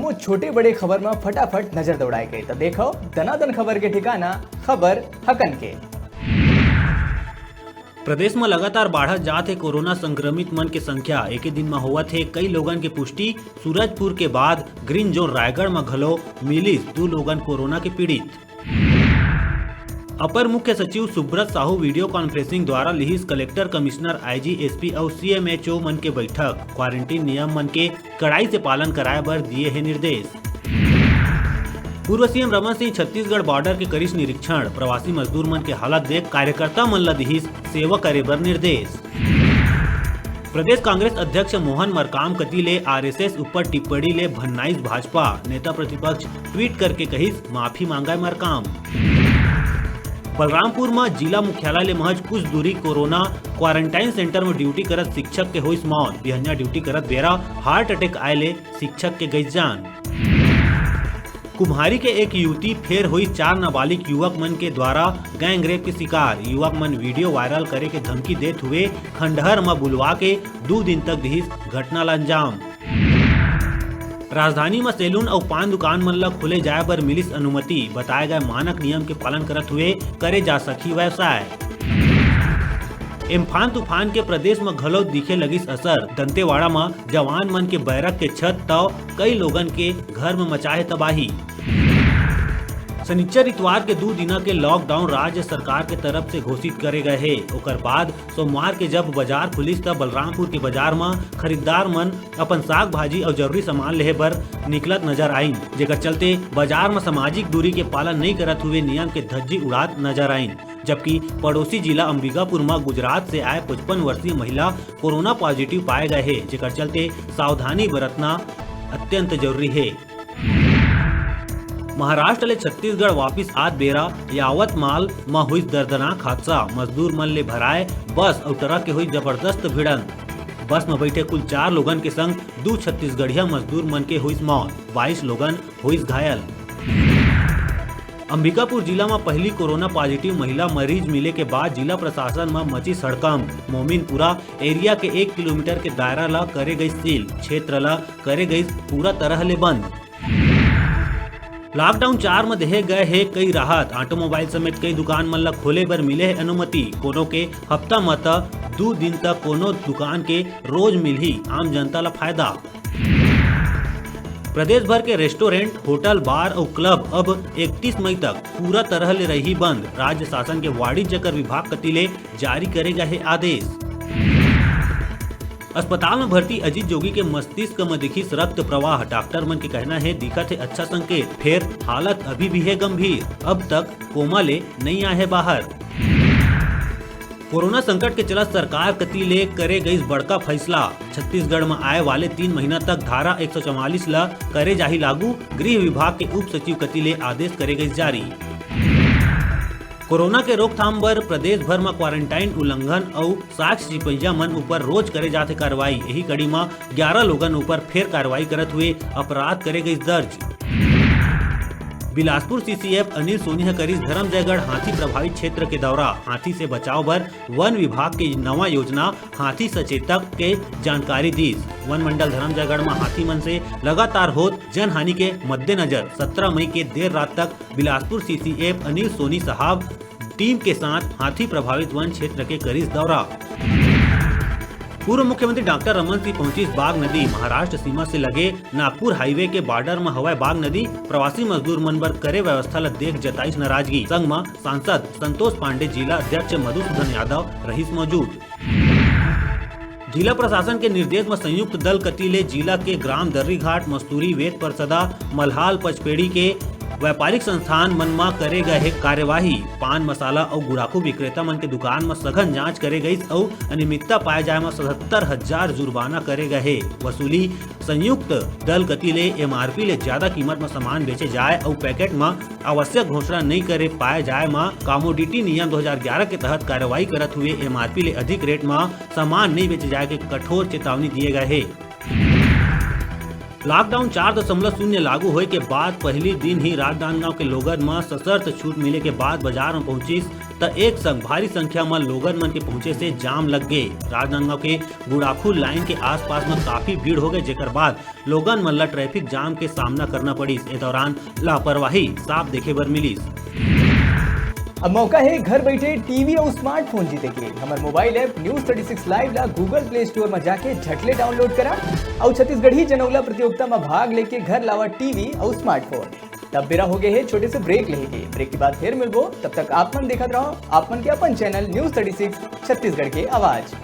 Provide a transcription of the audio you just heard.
हमो छोटे बड़े खबर में फटाफट नजर दौड़ाए गए तो देखो दनादन खबर के ठिकाना खबर हकन के। प्रदेश में लगातार बढ़त जात है कोरोना संक्रमित मन के संख्या। एक दिन में होवत है कई लोगन के पुष्टि। सूरजपुर के बाद ग्रीन जोन रायगढ़ में घलो मिलिस 2 लोगन कोरोना के पीड़ित। अपर मुख्य सचिव सुब्रत साहू वीडियो कॉन्फ्रेंसिंग द्वारा लिहिस कलेक्टर, कमिश्नर, आईजी, एसपी और सीएमएचओ मन के बैठक। क्वारंटीन नियम मन के कड़ाई से पालन कराए बर दिए है निर्देश। पूर्व सीएम रमन सिंह छत्तीसगढ़ बॉर्डर के करिस निरीक्षण। प्रवासी मजदूर मन के हालत देख कार्यकर्ता मन ला दिहिस सेवा करे बर निर्देश। प्रदेश कांग्रेस अध्यक्ष मोहन मरकाम कति ले आरएसएस ऊपर टिप्पणी ले भन्नाइस भाजपा। नेता प्रतिपक्ष ट्वीट करके कहिस माफी मांगा मरकाम। बलरामपुर में जिला मुख्यालय ले महज कुछ दूरी कोरोना क्वारंटाइन सेंटर में ड्यूटी करत शिक्षक के होइस मौत। बिहनिया ड्यूटी करत बेरा हार्ट अटैक आए ले शिक्षक के गई जान। कुम्हारी के एक युवती फिर हुई 4 नाबालिग युवक मन के द्वारा गैंगरेप के शिकार। युवक मन वीडियो वायरल करे के धमकी देत हुए खंडहर में बुलवा के 2 दिन तक दिहिस घटना ला अंजाम। राजधानी में सैलून और पान दुकान मन ला खुले जाए पर मिलिस अनुमति। बताए गए मानक नियम के पालन करत हुए करे जा सकी व्यवसाय। एम्फान तूफान के प्रदेश में घलो दिखे लगिस असर। दंतेवाड़ा में जवान मन के बैरक के छत तो कई लोगन के घर में मचाए तबाही। शनिचर इतवार के 2 दिना के लॉकडाउन राज्य सरकार के तरफ से घोषित करे गए है। ओकर बाद सोमवार के जब बाजार खुलिस तब बलरामपुर के बाजार में खरीदार मन अपन साग भाजी और जरूरी सामान लेहे बर निकलत नजर आइन। जेकर चलते बाजार में सामाजिक दूरी के पालन नहीं करत हुए नियम के धज्जी उड़ात नजर आइन। जबकि पड़ोसी जिला अंबिकापुर में गुजरात से आए 55 वर्षीय महिला कोरोना पॉजिटिव पाए गए है। जेकर चलते सावधानी बरतना अत्यंत जरूरी है। महाराष्ट्र ले छत्तीसगढ़ वापिस आत बेरा यावत माल में हुई दर्दनाक हादसा। मजदूर मन ले भराए बस और ट्रक के हुई जबरदस्त भिड़ंत। बस में बैठे कुल 4 लोगन के संग 2 छत्तीसगढ़िया मजदूर मन के हुई मौत। 22 लोगन हुई घायल। अंबिकापुर जिला में पहली कोरोना पॉजिटिव महिला मरीज मिले के बाद जिला प्रशासन में मची सड़कम। मोमिनपुरा एरिया के 1 किलोमीटर के दायरा ला करे गई सील। क्षेत्र ला करे गई पूरा तरह ले बंद। लॉकडाउन 4 में देहे गए है कई राहत। ऑटोमोबाइल समेत कई दुकान मन ला खोले बर मिले है अनुमति। कोनो के हफ्ता में 2 दिन तक कोनो दुकान के रोज मिलही आम जनता ला फायदा। प्रदेश भर के रेस्टोरेंट, होटल, बार और क्लब अब 31 मई तक पूरा तरह ले रही बंद। राज्य शासन के वाणिज्य कर विभाग कति ले जारी करे गए है आदेश। अस्पताल में भर्ती अजीत जोगी के मस्तिष्क में दिखिस रक्त प्रवाह। डॉक्टर मन के कहना है दिखत है अच्छा संकेत, फिर हालत अभी भी है गंभीर। अब तक कोमा ले नहीं आए है बाहर। कोरोना संकट के चलत सरकार कति ले करे गई बड़का फैसला। छत्तीसगढ़ में आए वाले 3 महीना तक धारा 144 ला करे जाही लागू। गृह विभाग के उप सचिव कति ले आदेश करे गई जारी। कोरोना के रोकथाम बर प्रदेश भर में क्वारंटाइन उल्लंघन और साक्ष्य सिपहिया मन ऊपर रोज करे जाते कार्रवाई। यही कड़ी में 11 लोगन ऊपर फिर कार्रवाई करत हुए अपराध करे गई दर्ज। बिलासपुर सीसीएफ अनिल सोनी करिस धर्मजयगढ़ हाथी प्रभावित क्षेत्र के दौरा। हाथी से बचाव बर वन विभाग के नवा योजना हाथी सचेतक के जानकारी दीस। वन मंडल धर्मजयगढ़ में हाथी मन से लगातार होत जनहानि के मद्देनजर 17 मई के देर रात तक बिलासपुर सीसीएफ अनिल सोनी साहब टीम के साथ हाथी प्रभावित वन क्षेत्र के करिस दौरा। पूर्व मुख्यमंत्री डॉक्टर रमन सिंह पहुंची बाग नदी। महाराष्ट्र सीमा से लगे नागपुर हाईवे के बॉर्डर में हवाई बाग नदी। प्रवासी मजदूर मन बर करे व्यवस्था ला देख जताइस नाराजगी। संग में सांसद संतोष पांडे, जिला अध्यक्ष मधुसूदन यादव रहीस मौजूद। जिला प्रशासन के निर्देश में संयुक्त दल कति ले जिला के ग्राम दर्रीघाट, मस्तूरी, वेद परसदा, मलहाल, पचपेड़ी के व्यापारिक संस्थान मन में करे गए है कार्यवाही। पान मसाला और गुड़ाखू विक्रेता मन के दुकान में सघन जांच करे गई और अनियमितता पाए जाए में 77,000 जुर्माना करे गए है वसूली। संयुक्त दल कति ले एमआरपी ले ज्यादा कीमत में सामान बेचे जाए और पैकेट में आवश्यक घोषणा नहीं करे पाए जाए में कमोडिटी नियम 2011 के तहत कार्रवाई करत हुए एमआरपी ले अधिक रेट में सामान नहीं बेचे जाए के कठोर चेतावनी दिए गए है। लॉकडाउन 4.0 लागू होए के बाद पहली दिन ही राजनांदगांव के लोगन म सशर्त छूट मिले के बाद बाजार में पहुंचिस त एक संग भारी संख्या में लोगन मन के पहुंचे से जाम लग गए। राजनांदगांव के गुड़ाखू लाइन के आसपास में काफी भीड़ हो गए, जेकर बाद लोगन मन ला ट्रैफिक जाम के सामना करना पड़िस। इस दौरान लापरवाही साफ देखे बर मिलिस। अब मौका है घर बैठे टीवी और स्मार्टफोन जीते के। हमारे मोबाइल ऐप न्यूज 36 लाइव ला गूगल प्ले स्टोर में जाके झटले डाउनलोड करा और छत्तीसगढ़ी जनौला प्रतियोगिता में भाग लेके घर लावा टीवी और स्मार्टफोन। तब बेरा हो गए है छोटे से ब्रेक लेके। ब्रेक के बाद फिर मिलबो, तब तक आप मन देखत रहो आप मन के अपन चैनल न्यूज 36 छत्तीसगढ़ के आवाज।